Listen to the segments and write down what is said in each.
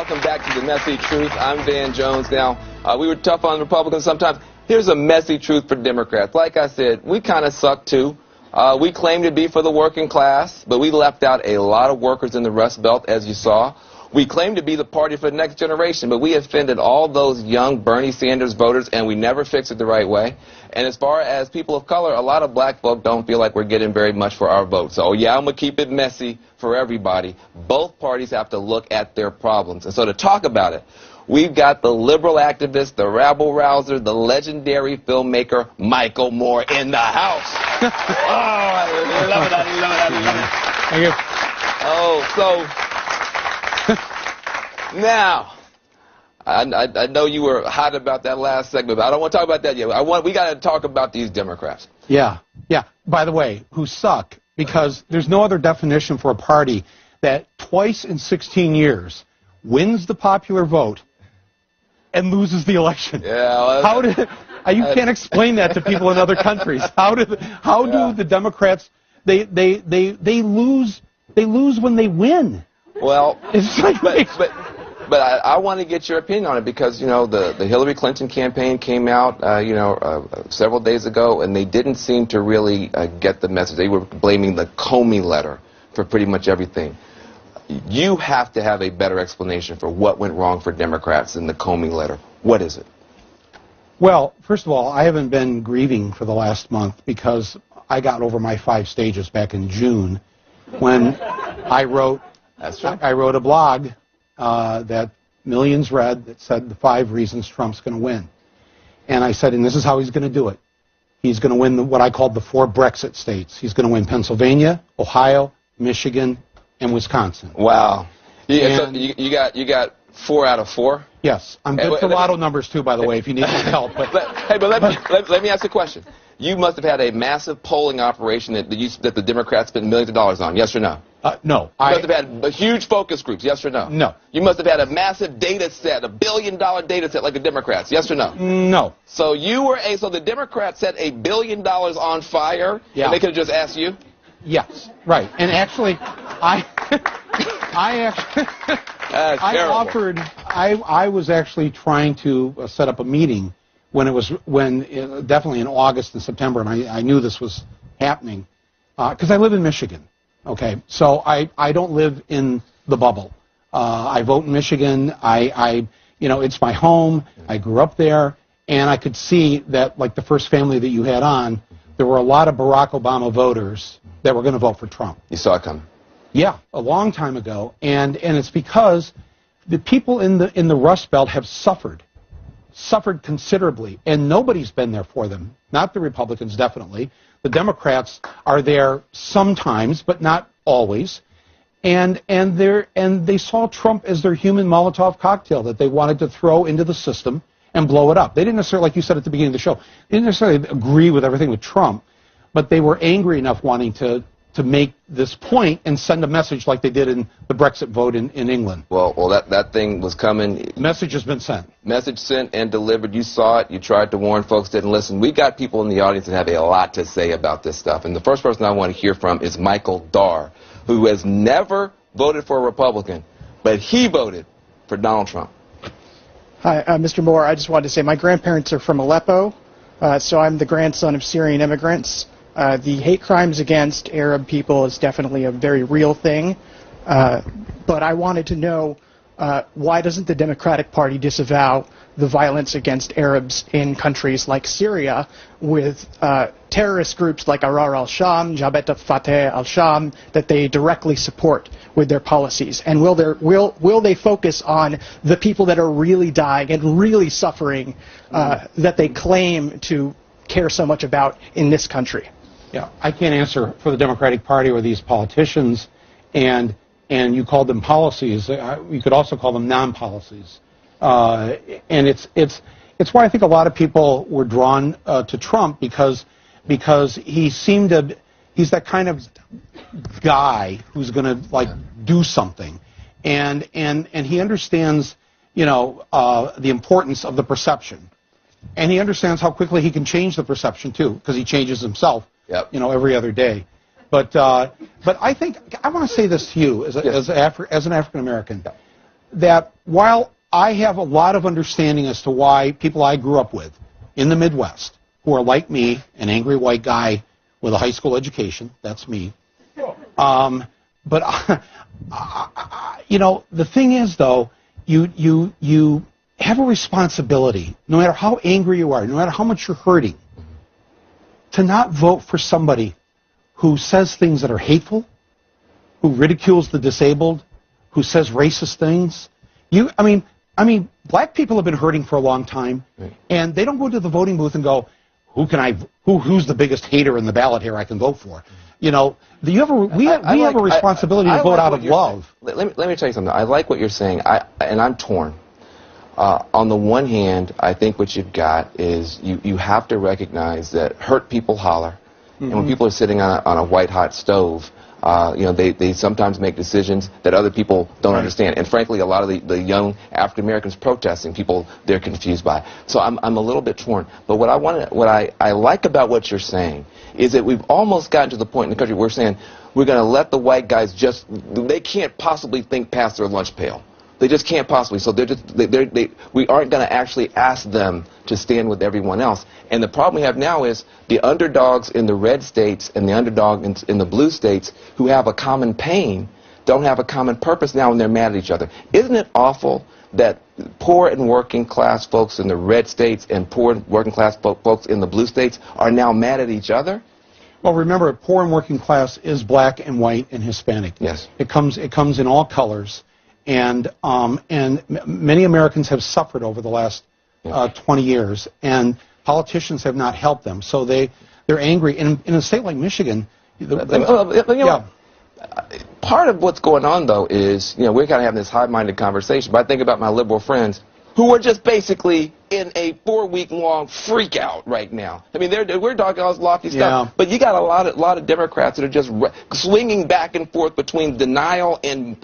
Welcome back to The Messy Truth. I'm Van Jones. Now, we were tough on Republicans sometimes. Here's a messy truth for Democrats. Like I said, we kind of suck too. We claim to be for the working class, but we left out a lot of workers in the Rust Belt, as you saw. We claim to be the party for the next generation, but we offended all those young Bernie Sanders voters, and we never fixed it the right way. And as far as people of color, a lot of black folk don't feel like we're getting very much for our vote. So, yeah, I'm going to keep it messy for everybody. Both parties have to look at their problems. And so to talk about it, we've got the liberal activist, the rabble-rouser, the legendary filmmaker, Michael Moore in the house. Oh, I love it, I love it, I love it. Thank you. Oh, so... Now, I know you were hot about that last segment, but I don't want to talk about that yet. We got to talk about these Democrats. Yeah. By the way, who suck, because there's no other definition for a party that twice in 16 years wins the popular vote and loses the election. Yeah. Well, you can't explain that to people in other countries. How do the Democrats they lose when they win? Well, it's like But I want to get your opinion on it because, you know, the Hillary Clinton campaign came out, several days ago, and they didn't seem to really get the message. They were blaming the Comey letter for pretty much everything. You have to have a better explanation for what went wrong for Democrats in the Comey letter. What is it? Well, first of all, I haven't been grieving for the last month because I got over my 5 stages back in June when I wrote a blog that millions read that said the 5 reasons Trump's going to win. And I said, and this is how he's going to do it. He's going to win what I called the 4 Brexit states. He's going to win Pennsylvania, Ohio, Michigan, and Wisconsin. Wow. So you got 4 out of 4? Yes. I'm good for lotto numbers, too, by the way, if you need some help. But let me ask you a question. You must have had a massive polling operation that the Democrats spent millions of dollars on, yes or no? No. You must have had huge focus groups, yes or no? No. You must have had a massive data set, $1 billion data set like the Democrats, yes or no? No. So so the Democrats set $1 billion on fire, yeah. And they could have just asked you? Yes, right. And actually, I was actually trying to set up a meeting definitely in August and September, and I knew this was happening because I live in Michigan. Okay, so I don't live in the bubble. I vote in Michigan. It's my home. I grew up there, and I could see that, like the first family that you had on, there were a lot of Barack Obama voters that were going to vote for Trump. You saw it coming. Yeah, a long time ago, and it's because the people in the Rust Belt have suffered considerably, and nobody's been there for them. Not the Republicans, definitely. The Democrats are there sometimes, but not always. And they saw Trump as their human Molotov cocktail that they wanted to throw into the system and blow it up. They didn't necessarily, like you said at the beginning of the show, they didn't necessarily agree with everything with Trump, but they were angry enough wanting to make this point and send a message like they did in the Brexit vote in England. Well, that thing was coming. Message has been sent. Message sent and delivered. You saw it. You tried to warn folks, didn't listen. We got people in the audience that have a lot to say about this stuff. And the first person I want to hear from is Michael Darr, who has never voted for a Republican, but he voted for Donald Trump. Hi, Mr. Moore. I just wanted to say my grandparents are from Aleppo, so I'm the grandson of Syrian immigrants. The hate crimes against Arab people is definitely a very real thing, but I wanted to know why doesn't the Democratic Party disavow the violence against Arabs in countries like Syria with terrorist groups like Ahrar al-Sham, Jabhat al-Fateh al-Sham that they directly support with their policies? And will they focus on the people that are really dying and really suffering that they claim to care so much about in this country? Yeah, I can't answer for the Democratic Party or these politicians, and you called them policies. You could also call them non-policies, and it's why I think a lot of people were drawn to Trump because he's that kind of guy who's going to do something, and he understands the importance of the perception, and he understands how quickly he can change the perception too because he changes himself. Yep. Every other day. But I think I want to say this to you as an African American. that while I have a lot of understanding as to why people I grew up with in the Midwest, who are like me, an angry white guy with a high school education, that's me. But you know, the thing is, though, you have a responsibility, no matter how angry you are, no matter how much you're hurting, to not vote for somebody who says things that are hateful, who ridicules the disabled, who says racist things. I mean, black people have been hurting for a long time, and they don't go to the voting booth and go, who's the biggest hater in the ballot here I can vote for? You know, we have a responsibility to vote out of love. Let me tell you something. I like what you're saying, and I'm torn. On the one hand, I think what you've got is you have to recognize that hurt people holler, and when people are sitting on a white-hot stove, you know, they sometimes make decisions that other people don't understand. And frankly, a lot of the young African Americans protesting, they're confused by. So I'm a little bit torn. But what I like about what you're saying is that we've almost gotten to the point in the country where we're saying we're going to let the white guys they can't possibly think past their lunch pail. They just can't possibly. So we aren't going to actually ask them to stand with everyone else. And the problem we have now is the underdogs in the red states and the underdog in the blue states who have a common pain don't have a common purpose now, and they're mad at each other. Isn't it awful that poor and working class folks in the red states and poor and working class folks in the blue states are now mad at each other? Well, remember, poor and working class is black and white and Hispanic. Yes. It comes in all colors. And many Americans have suffered over the last 20 years, and politicians have not helped them. So they're angry. In a state like Michigan, part of what's going on, though, is, you know, we're kind of having this high-minded conversation, but I think about my liberal friends who are just basically in a 4-week-long freak out right now. I mean, we're talking all this lofty stuff, but you got a lot of Democrats that are just swinging back and forth between denial and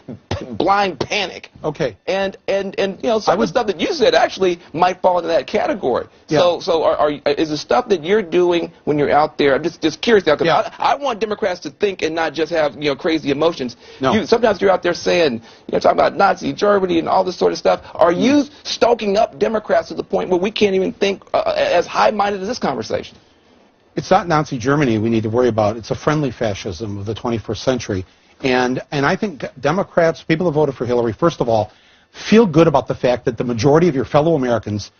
blind panic. Okay. And you know, some of the stuff that you said actually might fall into that category. Yeah. So is the stuff that you're doing when you're out there? I'm just curious now, because I want Democrats to think and not just have, you know, crazy emotions. No. Sometimes you're out there saying, you know, talking about Nazi Germany and all this sort of stuff. Are you stoking up Democrats to the point where we can't even think as high-minded as this conversation? It's not Nazi Germany we need to worry about. It's a friendly fascism of the 21st century. And I think Democrats, people who voted for Hillary, first of all, feel good about the fact that the majority of your fellow Americans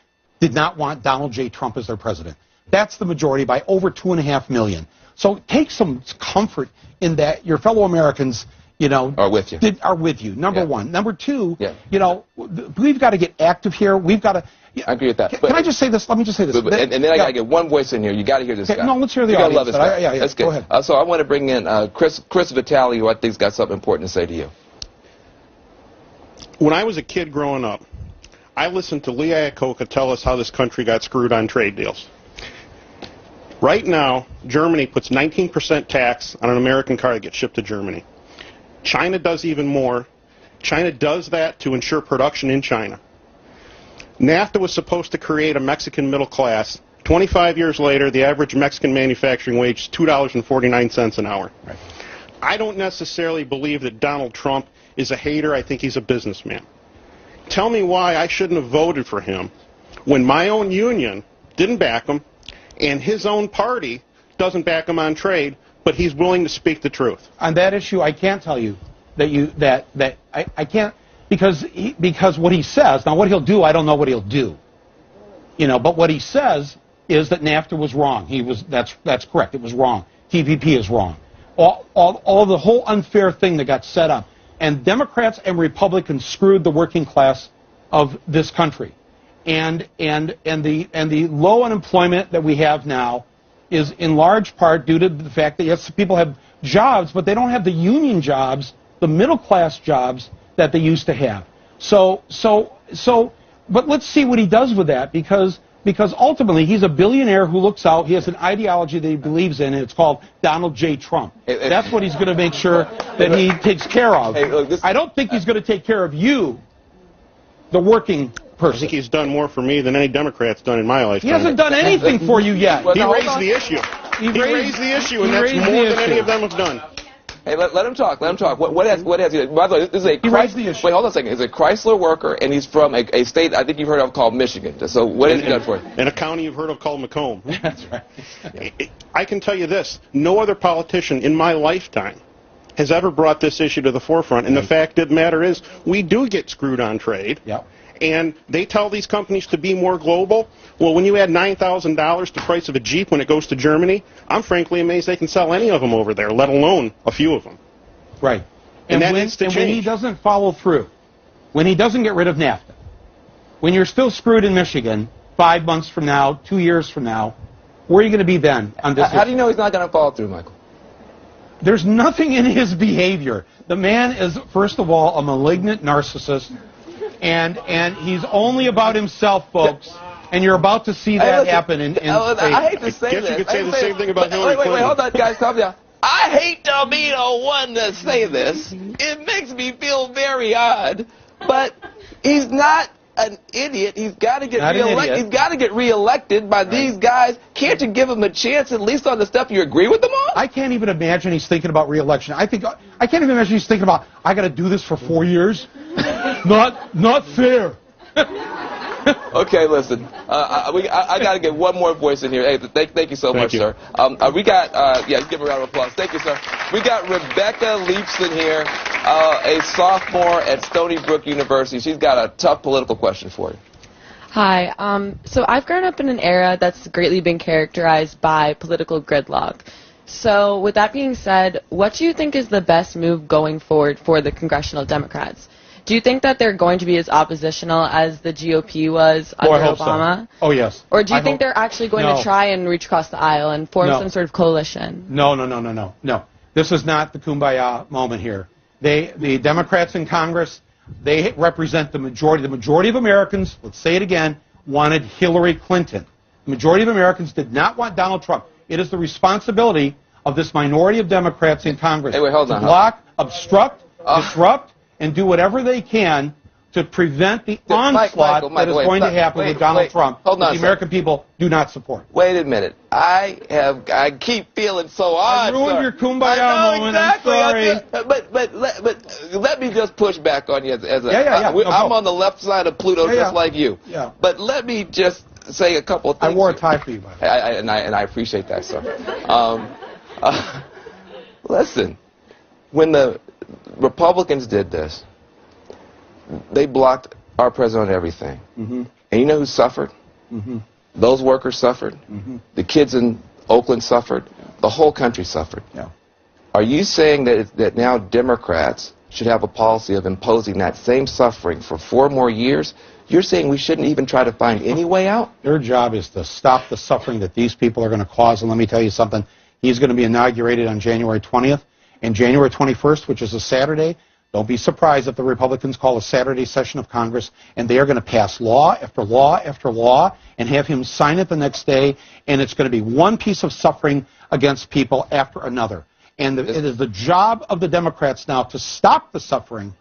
did not want Donald J. Trump as their president. That's the majority by over 2.5 million. So take some comfort in that your fellow Americans, you know, are with you. Are with you. Number one. Number two, you know, we've got to get active here. We've got to. I agree with that. Can I just say this? Let me just say this. And then I got to get one voice in here. You got to hear this guy. No, let's hear the audience. Love this guy. Yeah, that's good. Go ahead. So I want to bring in Chris Vitale, who I think's got something important to say to you. When I was a kid growing up, I listened to Lee Iacocca tell us how this country got screwed on trade deals. Right now, Germany puts 19% tax on an American car that gets shipped to Germany. China does even more. China does that to ensure production in China. NAFTA was supposed to create a Mexican middle class. 25 years later, the average Mexican manufacturing wage is $2.49 an hour. Right. I don't necessarily believe that Donald Trump is a hater. I think he's a businessman. Tell me why I shouldn't have voted for him when my own union didn't back him and his own party doesn't back him on trade, but he's willing to speak the truth. On that issue, I can't tell you that I can't, because what he says, now what he'll do, I don't know what he'll do. You know, but what he says is that NAFTA was wrong. That's correct. It was wrong. TPP is wrong. All the whole unfair thing that got set up. And Democrats and Republicans screwed the working class of this country. And the low unemployment that we have now is in large part due to the fact that, yes, people have jobs, but they don't have the union jobs, the middle class jobs that they used to have. But let's see what he does with that, because ultimately he's a billionaire who looks out. He has an ideology that he believes in, and it's called Donald J. Trump. That's what he's going to make sure that he takes care of. Hey, look, I don't think he's going to take care of you, the working person. I think he's done more for me than any Democrat's done in my lifetime. He hasn't done anything for you yet. He raised the issue. He raised the issue, and that's more than any of them have done. Hey, let him talk. Let him talk. What has he? By the way, this is a raised the issue. Wait, hold on a second. He's a Chrysler worker, and he's from a state I think you've heard of called Michigan. So what has he done for you? In a county you've heard of called Macomb. That's right. I can tell you this: no other politician in my lifetime has ever brought this issue to the forefront. And the fact of the matter is, we do get screwed on trade. Yep. And they tell these companies to be more global. Well, when you add $9,000 the price of a Jeep when it goes to Germany, I'm frankly amazed they can sell any of them over there, let alone a few of them. Right. And that needs to when change. he doesn't follow through, when he doesn't get rid of NAFTA, when you're still screwed in Michigan 5 months from now, 2 years from now, where are you going to be then on this How do you know he's not going to follow through, Michael? There's nothing in his behavior. The man is, first of all, a malignant narcissist, and he's only about himself, folks. And you're about to see that happen in I hate to say this. I guess you could say the same thing about Hillary Clinton. Wait, hold on, guys, calm down. I hate to be the one to say this. It makes me feel very odd, but he's not an idiot. He's got to get reelected. He's got to get reelected by these guys. Can't you give him a chance at least on the stuff you agree with them on? I can't even imagine he's thinking about reelection. I can't even imagine he's thinking about, I got to do this for 4 years. Not fair. Okay, listen. I got to get one more voice in here. Hey, thank you so much, sir. We got, give a round of applause. Thank you, sir. We got Rebecca Leapson here, a sophomore at Stony Brook University. She's got a tough political question for you. Hi. So I've grown up in an era that's greatly been characterized by political gridlock. So with that being said, what do you think is the best move going forward for the congressional Democrats? Do you think that they're going to be as oppositional as the GOP was under Obama? So. Oh, yes. Or do you think they're actually going to try and reach across the aisle and form some sort of coalition? No. This is not the kumbaya moment here. The Democrats in Congress, they represent the majority. The majority of Americans, let's say it again, wanted Hillary Clinton. The majority of Americans did not want Donald Trump. It is the responsibility of this minority of Democrats in Congress to block, obstruct, disrupt, and do whatever they can to prevent the onslaught that is going to happen with Donald Trump that the American people do not support. Wait a minute. I keep feeling so odd. I ruined your kumbaya moment. Exactly. I'm sorry. But let me just push back on you I'm on the left side of Pluto just like you. Yeah. But let me just say a couple of things. I wore a tie for you, by the way. And I appreciate that, sir. Listen, when the Republicans did this, they blocked our president on everything. Mm-hmm. And you know who suffered? Mm-hmm. Those workers suffered. Mm-hmm. The kids in Oakland suffered. The whole country suffered. Yeah. Are you saying that now Democrats should have a policy of imposing that same suffering for 4 more years? You're saying we shouldn't even try to find any way out? Their job is to stop the suffering that these people are going to cause. And let me tell you something. He's going to be inaugurated on January 20th. And January 21st, which is a Saturday, don't be surprised if the Republicans call a Saturday session of Congress, and they are going to pass law after law after law and have him sign it the next day, and it's going to be one piece of suffering against people after another. And it is the job of the Democrats now to stop the suffering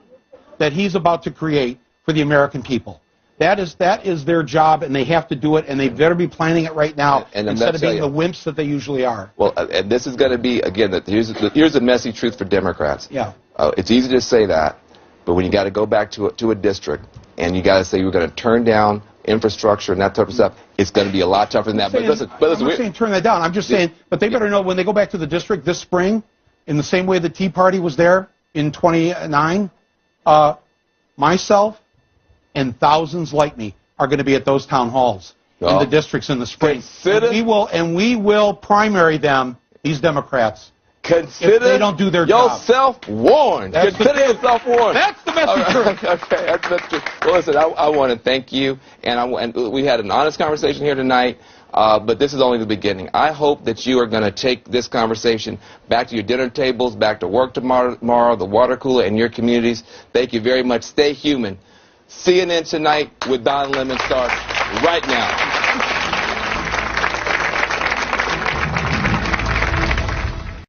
that he's about to create for the American people. That is their job, and they have to do it, and they better be planning it right now instead of being the wimps that they usually are. Well, and this is going to be, again, here's the messy truth for Democrats. Yeah. It's easy to say that, but when you got to go back to a district, and you got to say you're going to turn down infrastructure and that type of stuff, it's going to be a lot tougher than that. I'm not saying turn that down. I'm just saying, but they better know when they go back to the district this spring, in the same way the Tea Party was there in 29, myself and thousands like me are going to be at those town halls in the districts in the spring. And we will primary them, these Democrats, if they don't do their job. Yourself warned. Consider yourself warned. That's the message. Okay, that's true. Well, listen, I want to thank you, and we had an honest conversation here tonight. But this is only the beginning. I hope that you are going to take this conversation back to your dinner tables, back to work tomorrow, the water cooler, and your communities. Thank you very much. Stay human. CNN Tonight with Don Lemon starts right now.